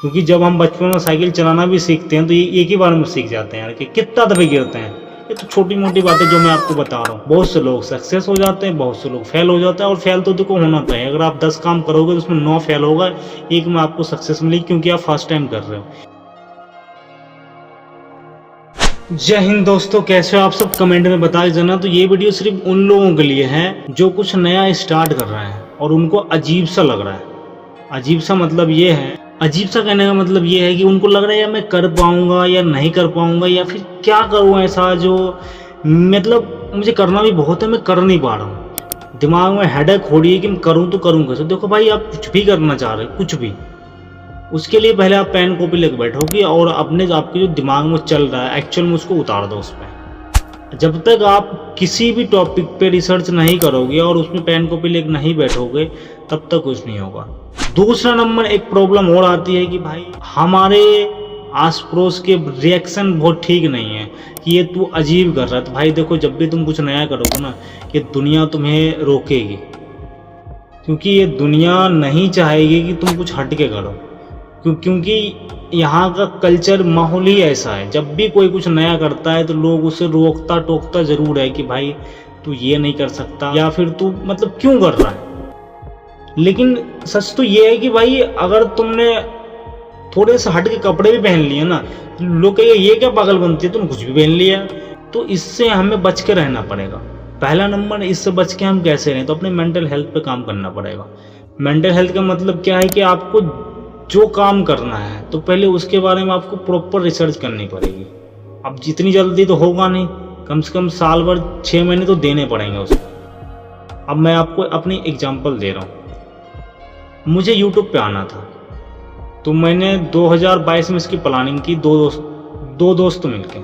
क्योंकि जब हम बचपन में साइकिल चलाना भी सीखते हैं तो ये एक ही बार में सीख जाते हैं यार कि कितना दफे गिरते हैं। ये तो छोटी मोटी बातें जो मैं आपको बता रहा हूँ। बहुत से लोग सक्सेस हो जाते हैं, बहुत से लोग फेल हो जाते हैं, और फेल तो देखो होना चाहिए। अगर आप 10 काम करोगे तो उसमें 9 फेल होगा, एक में आपको सक्सेस मिलेगी, क्योंकि आप फर्स्ट टाइम कर रहे हो। जय हिंद दोस्तों, कैसे हो आप सब? कमेंट में बता देना। तो ये वीडियो सिर्फ उन लोगों के लिए है जो कुछ नया स्टार्ट कर रहे हैं और उनको अजीब सा लग रहा है। अजीब सा मतलब ये है, अजीब सा कहने का मतलब ये है कि उनको लग रहा है या मैं कर पाऊंगा या नहीं कर पाऊंगा, या फिर क्या करूं ऐसा जो मतलब मुझे करना भी बहुत है, मैं कर नहीं पा रहा हूँ। दिमाग में हेडेक हो रही है कि मैं करूँ तो करूँ कैसे। देखो भाई, आप कुछ भी करना चाह रहे हो, कुछ भी, उसके लिए पहले आप पेन कॉपी लेकर बैठोगे और अपने आपके जो दिमाग में चल रहा है एक्चुअल में उसको उतार दो उस पर। जब तक आप किसी भी टॉपिक पे रिसर्च नहीं करोगे और उसमें पेन कॉपी लेकर नहीं बैठोगे तब तक कुछ नहीं होगा। दूसरा नंबर, एक प्रॉब्लम और आती है कि भाई हमारे आस पड़ोस के रिएक्शन बहुत ठीक नहीं है कि ये तू अजीब कर रहा है। तो भाई देखो, जब भी तुम कुछ नया करोगे ना, ये दुनिया तुम्हें रोकेगी, क्योंकि ये दुनिया नहीं चाहेगी कि तुम कुछ हट के करो। क्योंकि यहाँ का कल्चर, माहौल ही ऐसा है। जब भी कोई कुछ नया करता है तो लोग उसे रोकता टोकता जरूर है कि भाई तू ये नहीं कर सकता, या फिर तू मतलब क्यों कर रहा है। लेकिन सच तो ये है कि भाई अगर तुमने थोड़े से हट के कपड़े भी पहन लिए ना, लोग कहेंगे ये क्या पागल बनती है, तुम कुछ भी पहन लिया। तो इससे हमें बच के रहना पड़ेगा। पहला नंबर, इससे बच के हम कैसे रहें, तो अपने मेंटल हेल्थ पे काम करना पड़ेगा। मेंटल हेल्थ का मतलब क्या है कि आपको जो काम करना है तो पहले उसके बारे में आपको प्रॉपर रिसर्च करनी पड़ेगी। अब जितनी जल्दी तो होगा नहीं, कम से कम साल भर 6 महीने तो देने पड़ेंगे उसको। अब मैं आपको अपनी एग्जांपल दे रहा हूँ। मुझे यूट्यूब पे आना था, तो मैंने 2022 में इसकी प्लानिंग की, दो दोस्त मिलकर,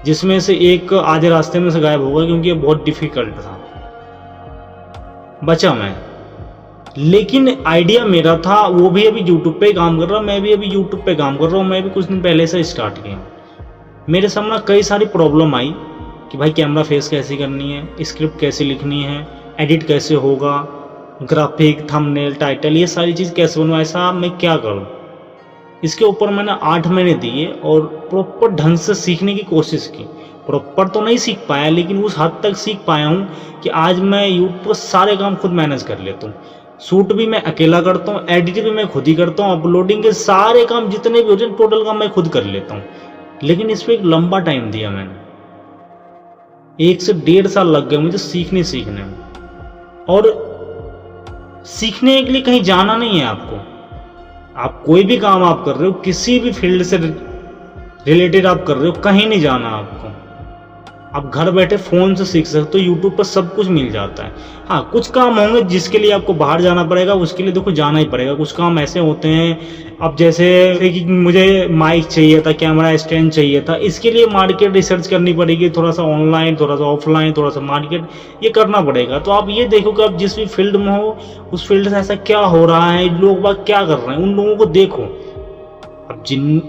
जिसमें से एक आधे रास्ते में से गायब हो गया क्योंकि ये बहुत डिफिकल्ट था। बचा मैं, लेकिन आइडिया मेरा था। वो भी अभी यूट्यूब पे काम कर रहा, मैं भी अभी यूट्यूब पे काम कर रहा हूँ। मैं भी कुछ दिन पहले से स्टार्ट किया। मेरे सामने कई सारी प्रॉब्लम आई कि भाई कैमरा फेस कैसे करनी है, स्क्रिप्ट कैसे लिखनी है, एडिट कैसे होगा, ग्राफिक, थंबनेल, टाइटल, ये सारी चीज़ कैसे बनवाऊँ, ऐसा मैं क्या करूँ। इसके ऊपर मैंने 8 महीने दिए और प्रॉपर ढंग से सीखने की कोशिश की। प्रॉपर तो नहीं सीख पाया, लेकिन उस हद तक सीख पाया हूँ कि आज मैं यूट्यूब पर सारे काम खुद मैनेज कर लेता हूँ। शूट भी मैं अकेला करता हूँ, एडिट भी मैं खुद ही करता हूँ, अपलोडिंग के सारे काम जितने भी होते हैं टोटल काम मैं खुद कर लेता हूँ। लेकिन इस पर एक लंबा टाइम दिया मैंने, 1 से 1.5 साल लग गए मुझे सीखने में। और सीखने के लिए कहीं जाना नहीं है आपको। आप कोई भी काम आप कर रहे हो, किसी भी फील्ड से रिलेटेड आप कर रहे हो, कहीं नहीं जाना आपको। आप घर बैठे फ़ोन से सीख सकते हो, यूट्यूब पर सब कुछ मिल जाता है। हाँ, कुछ काम होंगे जिसके लिए आपको बाहर जाना पड़ेगा, उसके लिए देखो जाना ही पड़ेगा। कुछ काम ऐसे होते हैं, अब जैसे कि मुझे माइक चाहिए था, कैमरा स्टैंड चाहिए था, इसके लिए मार्केट रिसर्च करनी पड़ेगी, थोड़ा सा ऑनलाइन, थोड़ा सा ऑफलाइन, थोड़ा सा मार्केट, ये करना पड़ेगा। तो आप ये देखो कि आप जिस भी फील्ड में हो, उस फील्ड से ऐसा क्या हो रहा है, लोग बाग क्या कर रहे हैं, उन लोगों को देखो। अब जिन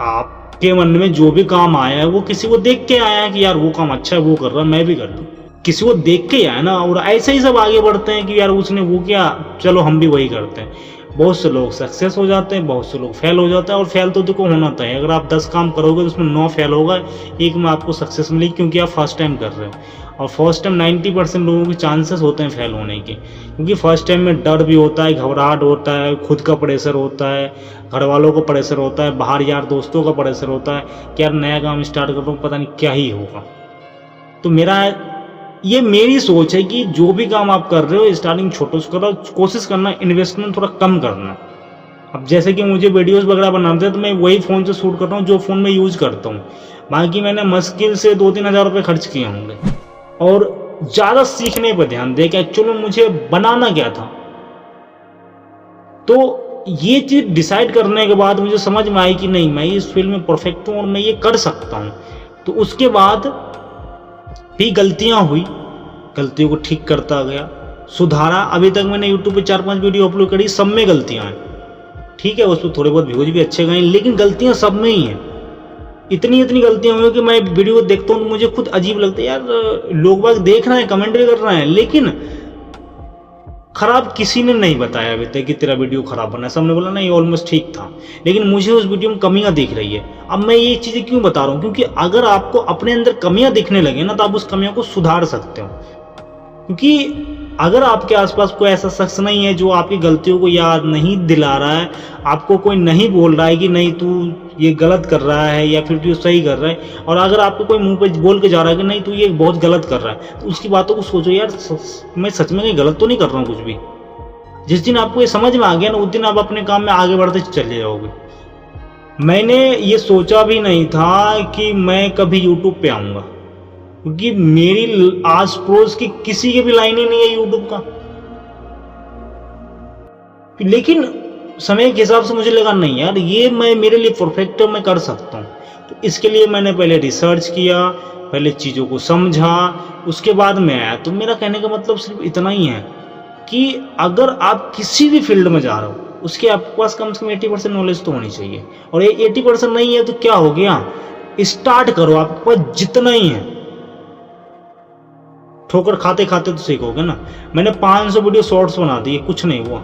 आप के मन में जो भी काम आया है वो किसी को देख के आया है कि यार वो काम अच्छा है, वो कर रहा है, मैं भी कर लूँ। किसी को देख के आया ना, और ऐसे ही सब आगे बढ़ते हैं कि यार उसने वो किया, चलो हम भी वही करते हैं। बहुत से लोग सक्सेस हो जाते हैं, बहुत से लोग फेल हो जाते हैं, और फेल तो देखो होना चाहिए। अगर आप 10 काम करोगे तो उसमें 9 फेल होगा, एक में आपको सक्सेस मिलेगी, क्योंकि आप फर्स्ट टाइम कर रहे हो। और फर्स्ट टाइम 90% लोगों के चांसेस होते हैं फेल होने के, क्योंकि फर्स्ट टाइम में डर भी होता है, घबराहट होता है, खुद का प्रेशर होता है, घर वालों को प्रेशर होता है, बाहर यार दोस्तों का प्रेशर होता है कि यार नया काम स्टार्ट कर रहा हूँ, पता नहीं क्या ही होगा। तो मेरी सोच है कि जो भी काम आप कर रहे हो, स्टार्टिंग छोटे से करो, कोशिश करना इन्वेस्टमेंट थोड़ा कम करना। अब जैसे कि मुझे वीडियोस वगैरह बनाते हैं तो मैं वही फ़ोन से शूट करता हूँ जो फ़ोन में यूज़ करता हूँ। बाकी मैंने मुश्किल से 2-3 हज़ार रुपये खर्च किए होंगे। और ज़्यादा सीखने पर ध्यान दे कि एक्चुअली मुझे बनाना क्या था। तो ये चीज़ डिसाइड करने के बाद मुझे समझ में आई कि नहीं, मैं इस फील्ड में परफेक्ट हूँ और मैं ये कर सकता हूँ। तो उसके बाद भी गलतियाँ हुई, गलतियों को ठीक करता गया, सुधारा। अभी तक मैंने यूट्यूब पे 4-5 वीडियो अपलोड करी, सब में गलतियाँ हैं। ठीक है, उस पर थोड़े बहुत व्यूज भी अच्छे गए, लेकिन गलतियाँ सब में ही हैं। इतनी गलतियाँ हुई कि मैं वीडियो देखता हूँ तो मुझे खुद अजीब लगता है, यार लोग बाग देख रहे हैं, कमेंट भी कर रहे हैं, लेकिन खराब किसी ने नहीं बताया अभी तक कि तेरा वीडियो खराब बना है। सबने बोला नहीं ऑलमोस्ट ठीक था, लेकिन मुझे उस वीडियो में कमियां दिख रही है। अब मैं ये चीज़ें क्यों बता रहा हूँ, क्योंकि अगर आपको अपने अंदर कमियां दिखने लगे ना तो आप उस कमियों को सुधार सकते हो। क्योंकि अगर आपके आसपास कोई ऐसा शख्स नहीं है जो आपकी गलतियों को याद नहीं दिला रहा है, आपको कोई नहीं बोल रहा है कि नहीं तू ये गलत कर रहा है या फिर तू सही कर रहा है, और अगर आपको कोई मुंह पे बोल के जा रहा है कि नहीं तू ये बहुत गलत कर रहा है, तो उसकी बातों को सोचो यार, मैं सच में कहीं गलत तो नहीं कर रहा हूँ कुछ भी। जिस दिन आपको ये समझ में आ गया ना, उस दिन आप अपने काम में आगे बढ़ते चले जाओगे। मैंने ये सोचा भी नहीं था कि मैं कभी यूट्यूब पे आऊँगा, क्योंकि मेरी आस पड़ोस की किसी के भी लाइन ही नहीं है यूट्यूब का। लेकिन समय के हिसाब से मुझे लगा नहीं यार ये मैं मेरे लिए परफेक्ट है, मैं कर सकता हूँ। तो इसके लिए मैंने पहले रिसर्च किया, पहले चीज़ों को समझा, उसके बाद में आया। तो मेरा कहने का मतलब सिर्फ इतना ही है कि अगर आप किसी भी फील्ड में जा रहे हो, उसके आपके पास कम से कम 80% नॉलेज तो होनी चाहिए। और ये 80% नहीं है तो क्या हो गया, स्टार्ट करो, आपके पास जितना ही है। ठोकर खाते खाते तो सीखोगे ना। मैंने 500 वीडियो शॉर्ट्स बना दिए, कुछ नहीं हुआ।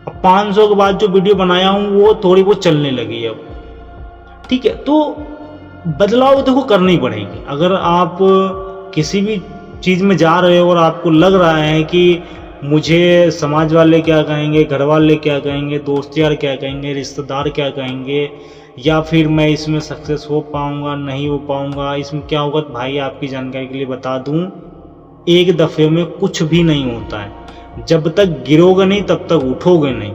अब 500 के बाद जो वीडियो बनाया हूं वो थोड़ी बहुत चलने लगी है अब, ठीक है। तो बदलाव देखो करनी पड़ेगी। अगर आप किसी भी चीज़ में जा रहे हो और आपको लग रहा है कि मुझे समाज वाले क्या कहेंगे, घर वाले क्या कहेंगे, दोस्त यार क्या कहेंगे, रिश्तेदार क्या कहेंगे, या फिर मैं इसमें सक्सेस हो पाऊंगा नहीं हो पाऊंगा, इसमें क्या होगा, भाई आपकी जानकारी के लिए बता दूं, एक दफ़े में कुछ भी नहीं होता है। जब तक गिरोगे नहीं तब तक उठोगे नहीं।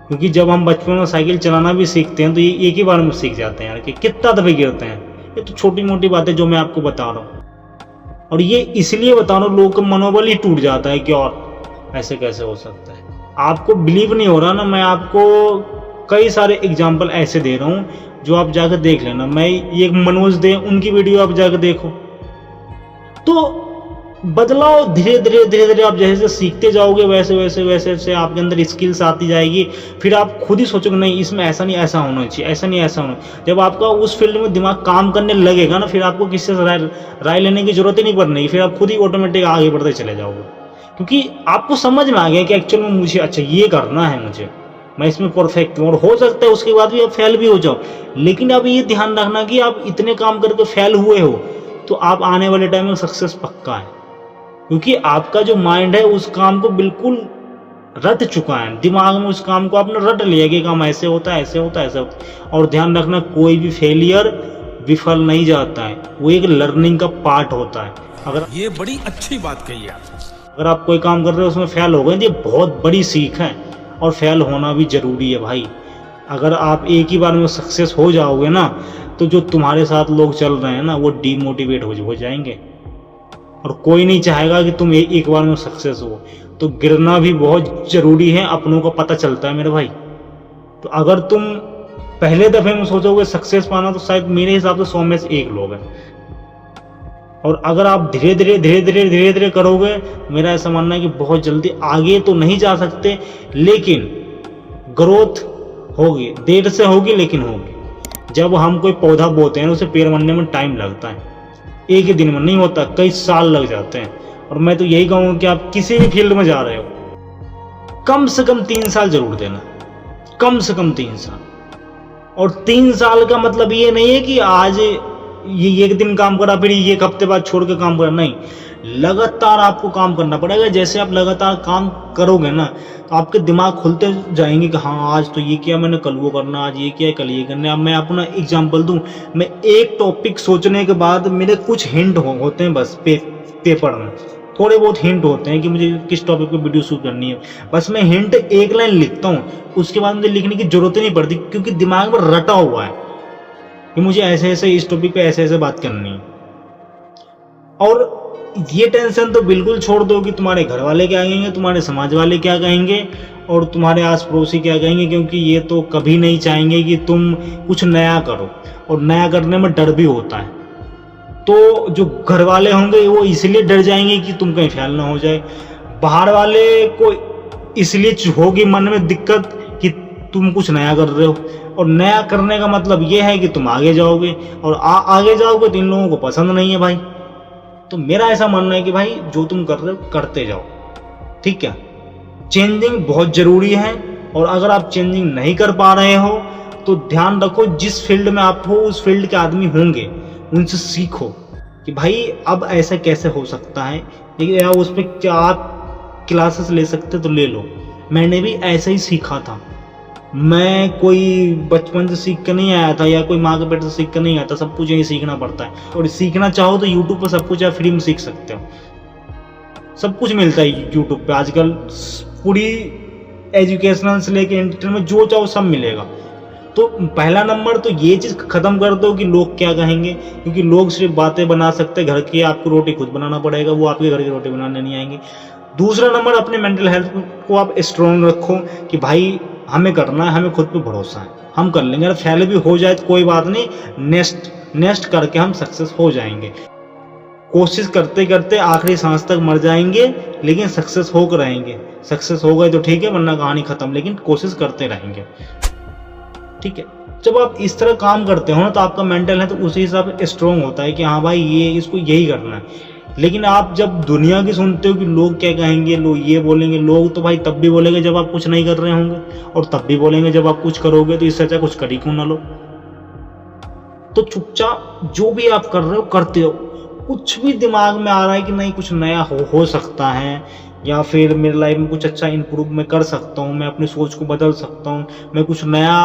क्योंकि जब हम बचपन में साइकिल चलाना भी सीखते हैं तो ये एक ही बार में सीख जाते हैं यार, कि कितना दफ़े गिरते हैं। ये तो छोटी मोटी बातें जो मैं आपको बता रहा हूँ, और ये इसलिए बता रहा हूँ, लोगों का मनोबल ही टूट जाता है कि और ऐसे कैसे हो सकता है। आपको बिलीव नहीं हो रहा ना, मैं आपको कई सारे एग्जाम्पल ऐसे दे रहा हूँ जो आप जाकर देख लेना। मैं ये मनोज दे उनकी वीडियो आप जाकर देखो। तो बदलाव धीरे धीरे धीरे धीरे आप जैसे सीखते जाओगे वैसे वैसे वैसे वैसे आपके अंदर स्किल्स आती जाएगी। फिर आप खुद ही सोचोगे नहीं इसमें ऐसा नहीं ऐसा होना चाहिए, ऐसा नहीं ऐसा होना। जब आपका उस फील्ड में दिमाग काम करने लगेगा ना, फिर आपको किसी से राय लेने की जरूरत ही नहीं पड़ेगी। फिर आप खुद ही ऑटोमेटिक आगे बढ़ते चले जाओगे, क्योंकि आपको समझ में आ गया कि एक्चुअल में मुझे अच्छा ये करना है, मुझे मैं इसमें परफेक्ट हूँ। और हो सकता है उसके बाद भी आप फेल भी हो जाओ, लेकिन अब ये ध्यान रखना कि आप इतने काम करके फेल हुए हो तो आप आने वाले टाइम में सक्सेस पक्का है। क्योंकि आपका जो माइंड है उस काम को बिल्कुल रट चुका है, दिमाग में उस काम को आपने रट लिया कि काम ऐसे होता है ऐसे होता है ऐसे होता है। और ध्यान रखना कोई भी फेलियर विफल नहीं जाता है, वो एक लर्निंग का पार्ट होता है। अगर ये बड़ी अच्छी बात कही आप, अगर आप कोई काम कर रहे हो उसमें फेल हो गए तो ये बहुत बड़ी सीख है, और फेल होना भी जरूरी है भाई। अगर आप एक ही बार में सक्सेस हो जाओगे ना, तो जो तुम्हारे साथ लोग चल रहे हैं ना वो डीमोटिवेट हो जाएंगे, और कोई नहीं चाहेगा कि तुम एक बार में सक्सेस हो। तो गिरना भी बहुत जरूरी है, अपनों को पता चलता है मेरे भाई। तो अगर तुम पहले दफे में सोचोगे सक्सेस पाना, तो शायद मेरे हिसाब से 100 में से 1 लोग हैं। और अगर आप धीरे धीरे धीरे धीरे धीरे धीरे करोगे, मेरा ऐसा मानना है कि बहुत जल्दी आगे तो नहीं जा सकते, लेकिन ग्रोथ होगी, देर से होगी लेकिन होगी। जब हम कोई पौधा बोते हैं उसे पेड़ बनने में टाइम लगता है, एक ही दिन में नहीं होता, कई साल लग जाते हैं। और मैं तो यही कहूँगा कि आप किसी भी फील्ड में जा रहे हो, कम से कम 3 साल जरूर देना, कम से कम 3 साल। और 3 साल का मतलब ये नहीं है कि आज ये एक दिन काम करा फिर एक हफ्ते बाद छोड़ के काम करा, नहीं, लगातार आपको काम करना पड़ेगा। जैसे आप लगातार काम करोगे ना, तो आपके दिमाग खुलते जाएंगे कि हाँ आज तो ये किया मैंने, कल वो करना, आज ये किया कल ये करना। अब मैं अपना एग्जांपल दूं, मैं एक टॉपिक सोचने के बाद मेरे कुछ हिंट होते हैं बस पेपर में, थोड़े बहुत हिंट होते हैं कि मुझे किस टॉपिक पे वीडियो शूट करनी है। बस मैं हिंट एक लाइन लिखता हूँ, उसके बाद मुझे लिखने की जरूरत ही नहीं पड़ती, क्योंकि दिमाग में रटा हुआ है कि मुझे ऐसे ऐसे इस टॉपिक पे ऐसे ऐसे बात करनी है। और ये टेंशन तो बिल्कुल छोड़ दो कि तुम्हारे घर वाले क्या कहेंगे, तुम्हारे समाज वाले क्या कहेंगे, और तुम्हारे आस पड़ोसी क्या कहेंगे, क्योंकि ये तो कभी नहीं चाहेंगे कि तुम कुछ नया करो, और नया करने में डर भी होता है। तो जो घर वाले होंगे वो इसलिए डर जाएंगे कि तुम कहीं फेल ना हो जाए, बाहर वाले को इसलिए होगी मन में दिक्कत कि तुम कुछ नया कर रहे हो। और नया करने का मतलब ये है कि तुम आगे जाओगे, और आगे जाओगे तो इन लोगों को पसंद नहीं है भाई। तो मेरा ऐसा मानना है कि भाई जो तुम कर रहे हो करते जाओ, ठीक है, चेंजिंग बहुत जरूरी है। और अगर आप चेंजिंग नहीं कर पा रहे हो तो ध्यान रखो, जिस फील्ड में आप हो उस फील्ड के आदमी होंगे, उनसे सीखो कि भाई अब ऐसा कैसे हो सकता है, लेकिन या उस पर क्या आप क्लासेस ले सकते तो ले लो। मैंने भी ऐसे ही सीखा था, मैं कोई बचपन से सीख कर नहीं आया था या कोई माँ के पेट से सीख कर नहीं आया था, सब कुछ यही सीखना पड़ता है। और सीखना चाहो तो यूट्यूब पर सब कुछ आप फ्री में सीख सकते हो, सब कुछ मिलता है यूट्यूब पे आजकल, पूरी एजुकेशनल से लेके एंटरटेनमेंट जो चाहो सब मिलेगा। तो पहला नंबर तो ये चीज़ खत्म कर दो कि लोग क्या कहेंगे, क्योंकि लोग सिर्फ बातें बना सकते हैं घर की, आपको रोटी खुद बनाना पड़ेगा, वो आपके घर की रोटी बनाने नहीं आएंगे। दूसरा नंबर, अपने मेंटल हेल्थ को आप स्ट्रॉन्ग रखो कि भाई हमें करना है, हमें खुद पे भरोसा है, हम कर लेंगे। अगर फेल भी हो जाए तो कोई बात नहीं, नेक्स्ट करके हम सक्सेस हो जाएंगे। कोशिश करते करते आखिरी सांस तक मर जाएंगे लेकिन सक्सेस होकर रहेंगे। सक्सेस हो गए तो ठीक है, वरना कहानी खत्म, लेकिन कोशिश करते रहेंगे, ठीक है। जब आप इस तरह काम करते हो ना तो आपका मेंटल है तो उसी हिसाब से स्ट्रॉन्ग होता है कि हाँ भाई ये इसको यही करना है। लेकिन आप जब दुनिया की सुनते हो कि लोग क्या कहेंगे, लोग ये बोलेंगे, लोग तो भाई तब भी बोलेंगे जब आप कुछ नहीं कर रहे होंगे, और तब भी बोलेंगे जब आप कुछ करोगे, तो इससे अच्छा कुछ कर ही क्यों ना लो। तो चुपचाप जो भी आप कर रहे हो करते हो। कुछ भी दिमाग में आ रहा है कि नहीं कुछ नया हो सकता है, या फिर मेरी लाइफ में कुछ अच्छा इंप्रूव मैं कर सकता हूँ, मैं अपनी सोच को बदल सकता हूँ, मैं कुछ नया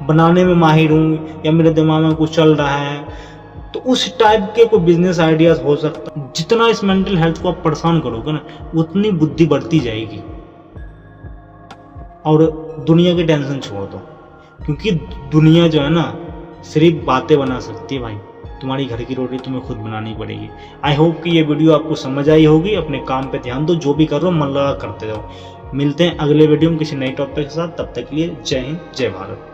बनाने में माहिर हूँ, या मेरे दिमाग में कुछ चल रहा है, तो उस टाइप के कोई बिजनेस आइडियाज हो सकता है। जितना इस मेंटल हेल्थ को आप परेशान करोगे ना, उतनी बुद्धि बढ़ती जाएगी। और दुनिया की टेंशन छोड़ दो, क्योंकि दुनिया जो है ना सिर्फ बातें बना सकती है भाई, तुम्हारी घर की रोटी तुम्हें खुद बनानी पड़ेगी। आई होप कि ये वीडियो आपको समझ आई होगी। अपने काम पे ध्यान दो, जो भी करो मन लगा करते जाओ। मिलते हैं अगले वीडियो में किसी नए टॉपिक के साथ, तब तक के लिए जय हिंद जय भारत।